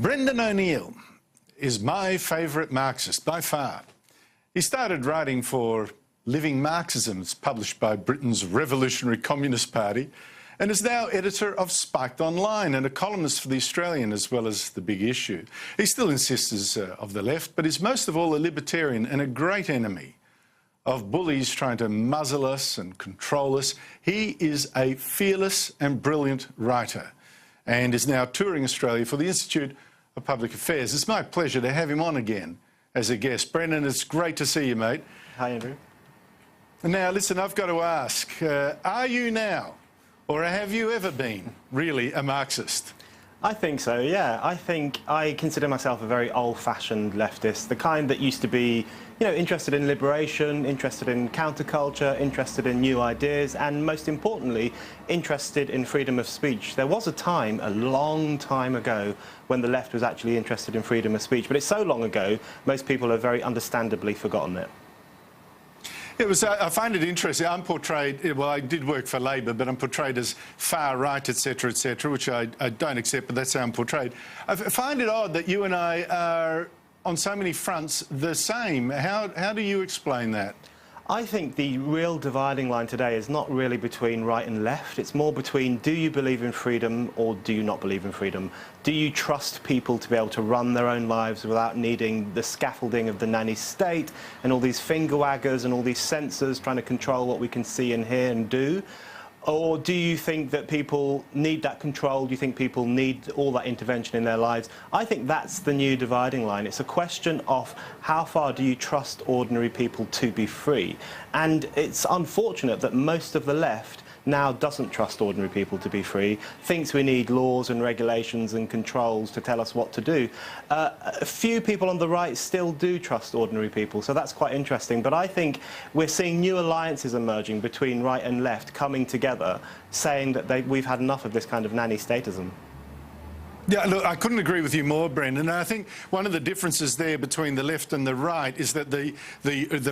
Brendan O'Neill is my favourite Marxist by far. He started writing for Living Marxism, it's published by Britain's Revolutionary Communist Party, and is now editor of Spiked Online and a columnist for The Australian as well as The Big Issue. He still insists he's of the left, but is most of all a libertarian and a great enemy of bullies trying to muzzle us and control us. He is a fearless and brilliant writer and is now touring Australia for the Institute of Public Affairs. It's my pleasure to have him on again as a guest. Brendan, it's great to see you, mate. Hi, Andrew. Now, listen, I've got to ask, are you now, or have you ever been, really a Marxist? I think so, yeah. I consider myself a very old-fashioned leftist, the kind that used to be, interested in liberation, interested in counterculture, interested in new ideas, and most importantly, interested in freedom of speech. There was a time, a long time ago, when the left was actually interested in freedom of speech, but it's so long ago, most people have very understandably forgotten it. I find it interesting. I'm portrayed, well, I did work for Labor, but I'm portrayed as far right, etc., which I don't accept, but that's how I'm portrayed. I find it odd that you and I are, on so many fronts, the same. How do you explain that? I think the real dividing line today is not really between right and left. It's more between, do you believe in freedom or do you not believe in freedom? Do you trust people to be able to run their own lives without needing the scaffolding of the nanny state and all these finger waggers and all these censors trying to control what we can see and hear and do? Or do you think that people need that control? Do you think people need all that intervention in their lives? I think that's the new dividing line. It's a question of how far do you trust ordinary people to be free? And it's unfortunate that most of the left now doesn't trust ordinary people to be free, thinks we need laws and regulations and controls to tell us what to do. A few people on the right still do trust ordinary people, so that's quite interesting. But I think we're seeing new alliances emerging between right and left coming together, saying that we've had enough of this kind of nanny statism. Yeah, look, I couldn't agree with you more, Brendan. And I think one of the differences there between the left and the right is that the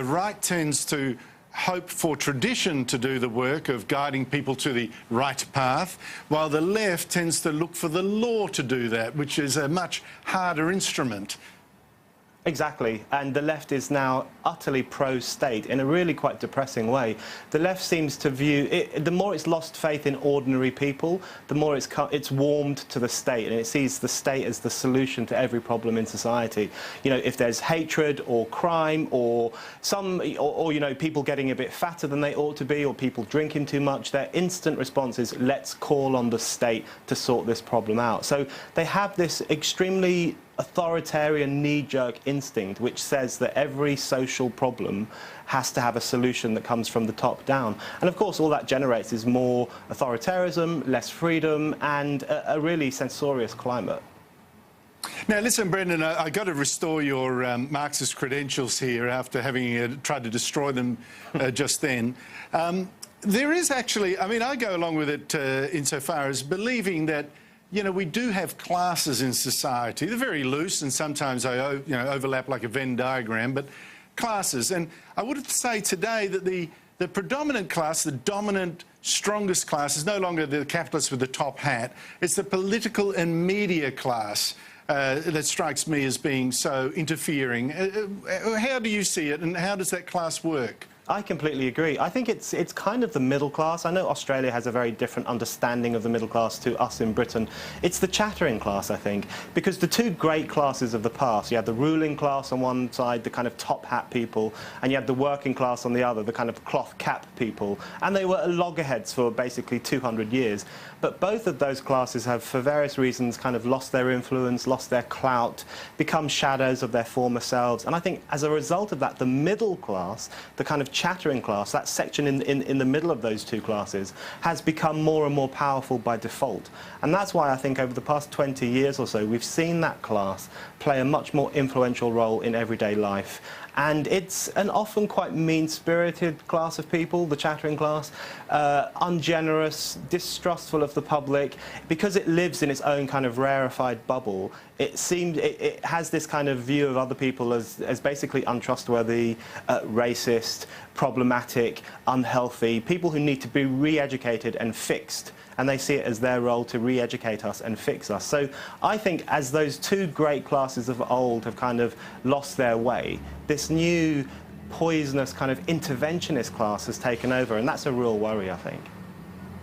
right tends to hope for tradition to do the work of guiding people to the right path, while the left tends to look for the law to do that, which is a much harder instrument. Exactly, and the left is now utterly pro-state in a really quite depressing way. The left seems to view it, the more it's lost faith in ordinary people, the more it's warmed to the state, and it sees the state as the solution to every problem in society. If there's hatred or crime or people getting a bit fatter than they ought to be, or people drinking too much, their instant response is, let's call on the state to sort this problem out. So they have this extremely authoritarian knee-jerk instinct which says that every social problem has to have a solution that comes from the top down. And of course all that generates is more authoritarianism, less freedom, and a really censorious climate. Now listen, Brendan, I got to restore your Marxist credentials here after having tried to destroy them just then. There is actually, I go along with it insofar as believing that we do have classes in society. They're very loose and sometimes they overlap like a Venn diagram, but classes. And I would say today that the predominant class, the dominant, strongest class is no longer the capitalists with the top hat. It's the political and media class that strikes me as being so interfering. How do you see it and how does that class work? I completely agree. I think it's kind of the middle class. I know Australia has a very different understanding of the middle class to us in Britain. It's the chattering class, I think, because the two great classes of the past, you had the ruling class on one side, the kind of top hat people, and you had the working class on the other, the kind of cloth cap people, and they were loggerheads for basically 200 years. But both of those classes have, for various reasons, kind of lost their influence, lost their clout, become shadows of their former selves. And I think as a result of that, the middle class, the kind of chattering class, that section in the middle of those two classes, has become more and more powerful by default. And that's why I think over the past 20 years or so, we've seen that class play a much more influential role in everyday life. And it's an often quite mean-spirited class of people, the chattering class, ungenerous, distrustful of the public. Because it lives in its own kind of rarefied bubble, it has this kind of view of other people as basically untrustworthy, racist, problematic, unhealthy, people who need to be re-educated and fixed. And they see it as their role to re-educate us and fix us. So I think as those two great classes of old have kind of lost their way, this new poisonous kind of interventionist class has taken over, and that's a real worry, I think.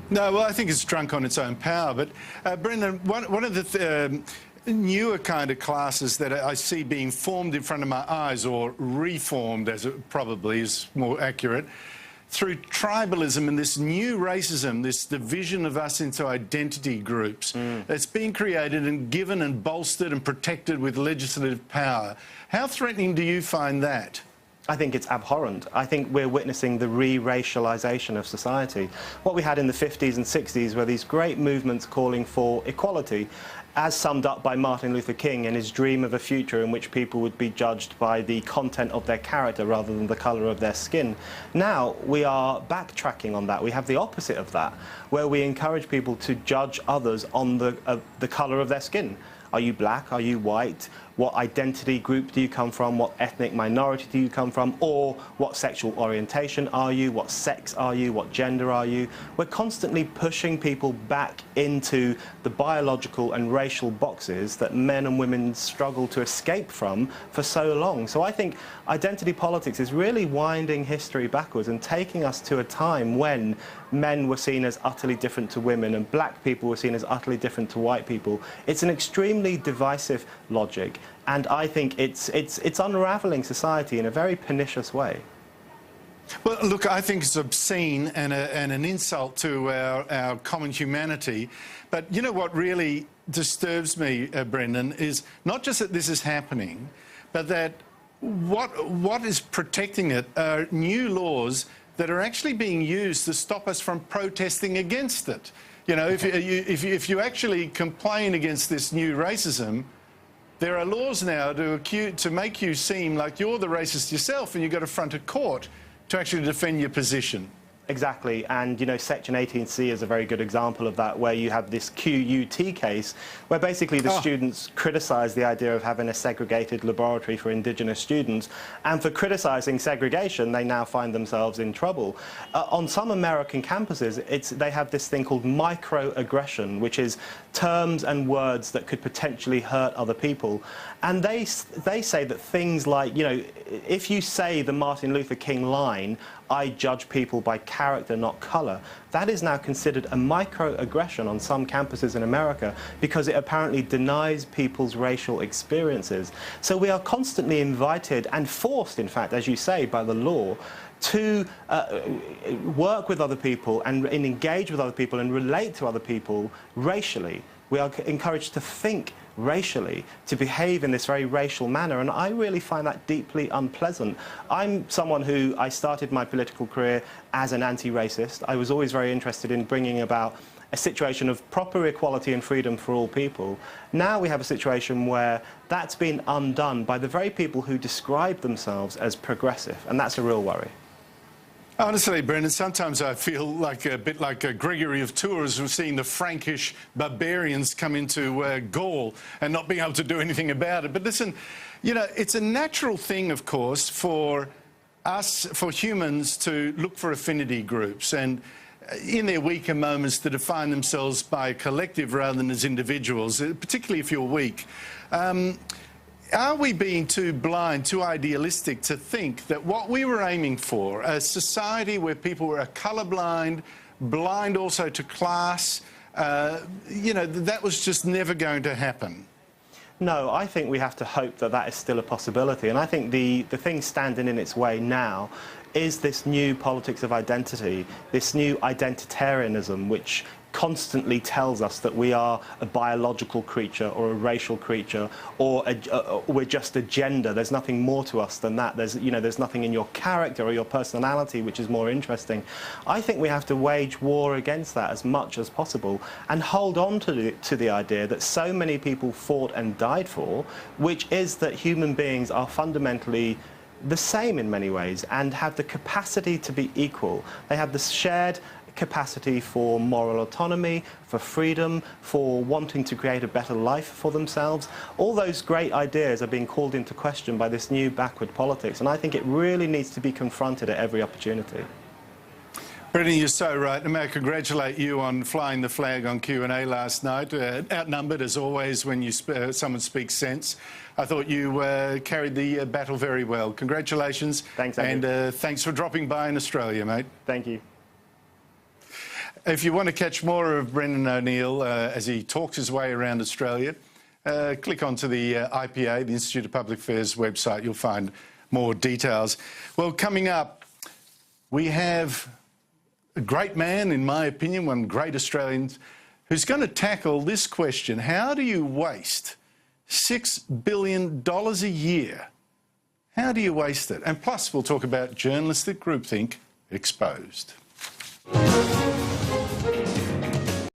No, well, I think it's drunk on its own power. But, Brendan, one of the newer kind of classes that I see being formed in front of my eyes, or reformed, as it probably is more accurate, through tribalism and this new racism, this division of us into identity groups, that's being created and given and bolstered and protected with legislative power. How threatening do you find that? I think it's abhorrent. I think we're witnessing the re-racialization of society. What we had in the 50s and 60s were these great movements calling for equality, as summed up by Martin Luther King and his dream of a future in which people would be judged by the content of their character rather than the colour of their skin. Now we are backtracking on that. We have the opposite of that, where we encourage people to judge others on the colour of their skin. Are you black? Are you white? What identity group do you come from? What ethnic minority do you come from? Or what sexual orientation are you? What sex are you? What gender are you? We're constantly pushing people back into the biological and racial boxes that men and women struggle to escape from for so long. So I think identity politics is really winding history backwards and taking us to a time when men were seen as utterly different to women and black people were seen as utterly different to white people. It's an extremely divisive logic, and I think it's unravelling society in a very pernicious way. Well, look, I think it's obscene and an insult to our common humanity. But you know what really disturbs me, Brendan, is not just that this is happening, but that what is protecting it are new laws that are actually being used to stop us from protesting against it. You know, if you actually complain against this new racism, there are laws now to make you seem like you're the racist yourself, and you've got to front a court to actually defend your position. Exactly, and you know, Section 18C is a very good example of that, where you have this QUT case, where basically the students criticise the idea of having a segregated laboratory for Indigenous students, and for criticising segregation, they now find themselves in trouble. On some American campuses, they have this thing called microaggression, which is terms and words that could potentially hurt other people, and they say that things like, you know, if you say the Martin Luther King line, I judge people by character, not colour, that is now considered a microaggression on some campuses in America because it apparently denies people's racial experiences. So we are constantly invited and forced, in fact, as you say, by the law, to work with other people and engage with other people and relate to other people racially. We are encouraged to think racially, to behave in this very racial manner, and I really find that deeply unpleasant. I'm someone who, I started my political career as an anti-racist. I was always very interested in bringing about a situation of proper equality and freedom for all people. Now we have a situation where that's been undone by the very people who describe themselves as progressive, and that's a real worry. Honestly, Brendan, sometimes I feel like a bit like Gregory of Tours, who's seeing the Frankish barbarians come into Gaul and not being able to do anything about it. But listen, you know, it's a natural thing, of course, for us, for humans, to look for affinity groups and in their weaker moments to define themselves by a collective rather than as individuals, particularly if you're weak. Are we being too blind, too idealistic to think that what we were aiming for, a society where people were colourblind, blind also to class, you know, that was just never going to happen? No, I think we have to hope that that is still a possibility. And I think the thing standing in its way now is this new politics of identity, this new identitarianism, which constantly tells us that we are a biological creature or a racial creature, or we're just a gender. There's nothing more to us than that. There's nothing in your character or your personality which is more interesting. I think we have to wage war against that as much as possible and hold on to the idea that so many people fought and died for, which is that human beings are fundamentally the same in many ways and have the capacity to be equal. They have the shared capacity for moral autonomy, for freedom, for wanting to create a better life for themselves. All those great ideas are being called into question by this new backward politics, and I think it really needs to be confronted at every opportunity. Brendan, you're so right. And may I congratulate you on flying the flag on Q&A last night. Outnumbered, as always, when someone speaks sense. I thought you carried the battle very well. Congratulations. Thanks, Andrew. And thanks for dropping by in Australia, mate. Thank you. If you want to catch more of Brendan O'Neill as he talks his way around Australia, click onto the IPA, the Institute of Public Affairs website. You'll find more details. Well, coming up, we have a great man, in my opinion, one of the great Australians, who's going to tackle this question: how do you waste $6 billion a year? How do you waste it? And plus, we'll talk about journalistic groupthink exposed.